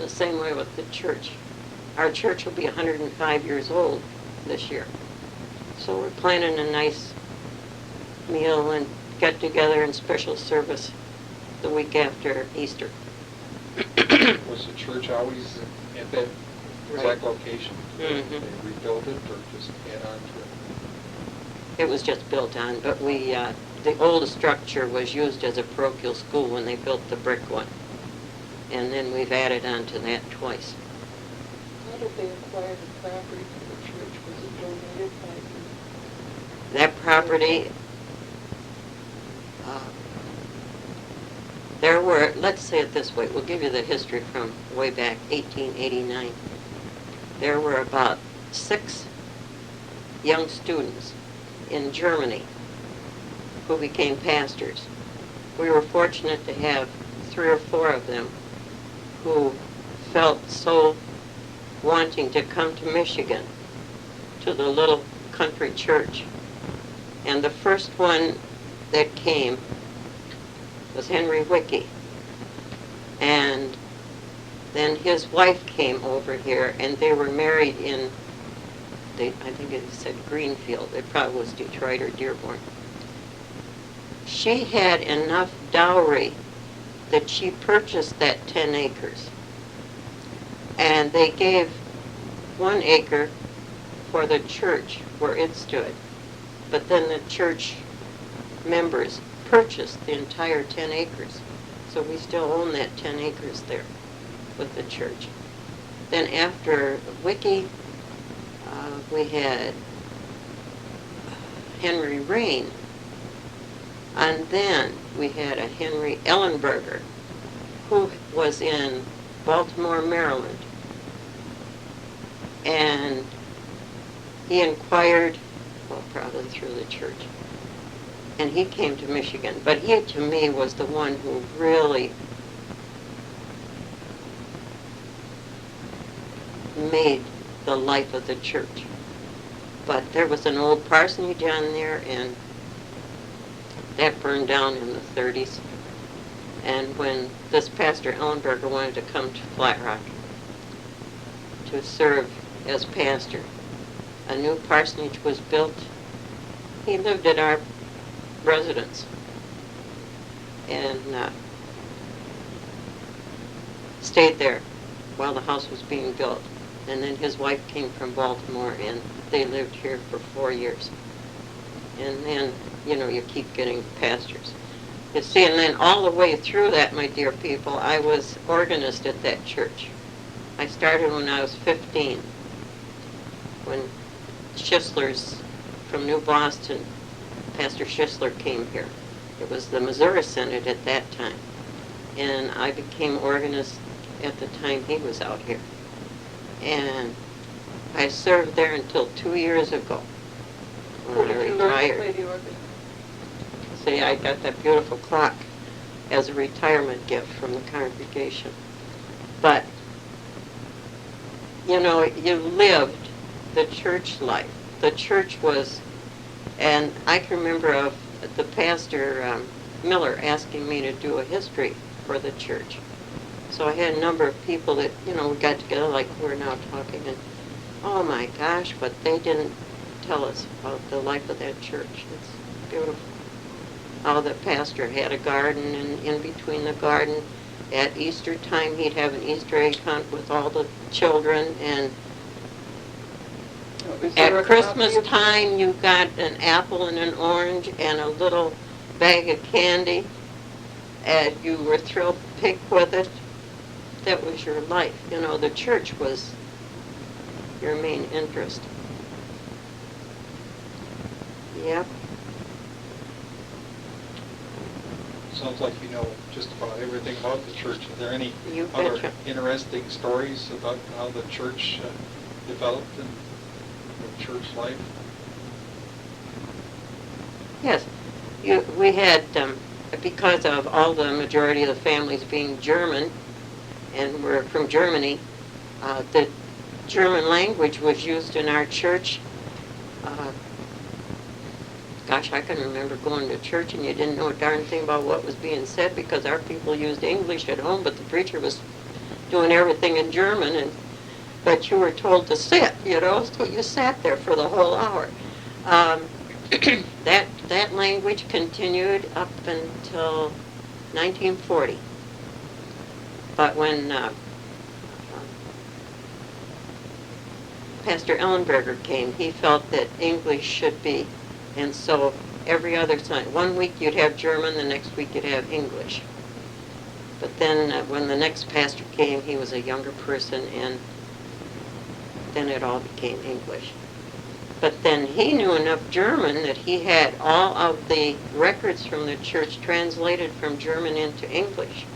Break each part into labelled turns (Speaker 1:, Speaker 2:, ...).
Speaker 1: the same way with the church. Our church will be 105 years old this year. So we're planning a nice meal and get together and special service the week after Easter.
Speaker 2: Was the church always at that exact location?
Speaker 1: Mm-hmm.
Speaker 2: They rebuilt it or just add on to it?
Speaker 1: It was just built on, but the old structure was used as a parochial school when they built the brick one. And then we've added on to that twice.
Speaker 3: How did they acquire the property for the church? Was it donated by
Speaker 1: That property, there were, let's say it this way, we'll give you the history from way back, 1889. There were about 6 young students in Germany who became pastors. We were fortunate to have 3 or 4 of them who felt so wanting to come to Michigan, to the little country church. And the first one that came was Henry Wickey. And then his wife came over here, and they were married in, I think it said Greenfield. It probably was Detroit or Dearborn. She had enough dowry that she purchased that 10 acres. And they gave 1 acre for the church where it stood. But then the church members purchased the entire 10 acres. So we still own that 10 acres there with the church. Then after Wickey, we had Henry Rain. And then we had a Henry Ellenberger, who was in Baltimore, Maryland. And he inquired, well, probably through the church, and he came to Michigan. But he, to me, was the one who really made the life of the church. But there was an old parsonage on there, and that burned down in the 30s. And when this Pastor Ellenberger wanted to come to Flat Rock to serve as pastor, a new parsonage was built. He lived at our residence and stayed there while the house was being built. And then his wife came from Baltimore, and they lived here for 4 years. And then, you keep getting pastors. You see, and then all the way through that, my dear people, I was organist at that church. I started when I was 15, when Schisler's from New Boston, Pastor Schisler came here. It was the Missouri Synod at that time. And I became organist at the time he was out here. And I served there until 2 years ago, when I retired. See, I got that beautiful clock as a retirement gift from the congregation. But, you lived the church life. The church was, and I can remember of the pastor Miller asking me to do a history for the church. So I had a number of people that, we got together like we're now talking, and oh my gosh, but they didn't tell us about the life of that church. It's beautiful. How the pastor had a garden, and in between the garden, at Easter time, he'd have an Easter egg hunt with all the children, and at Christmas time, you got an apple and an orange and a little bag of candy, and you were thrilled to pick with it. That was your life. The church was your main interest. Yep.
Speaker 2: Sounds like you know just about everything about the church. Are there any
Speaker 1: You
Speaker 2: other
Speaker 1: betcha.
Speaker 2: interesting stories about how the church developed and the church life?
Speaker 1: Yes. We had, because of all the majority of the families being German, and we're from Germany, the German language was used in our church. Gosh, I can remember going to church and you didn't know a darn thing about what was being said because our people used English at home, but the preacher was doing everything in German, but you were told to sit, so you sat there for the whole hour. That language continued up until 1940. But when Pastor Ellenberger came, he felt that English should be, and so every other time, one week you'd have German, the next week you'd have English. But then when the next pastor came, he was a younger person, and then it all became English. But then he knew enough German that he had all of the records from the church translated from German into English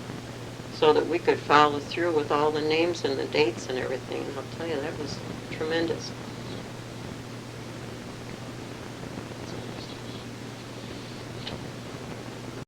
Speaker 1: so that we could follow through with all the names and the dates and everything. And I'll tell you, that was tremendous.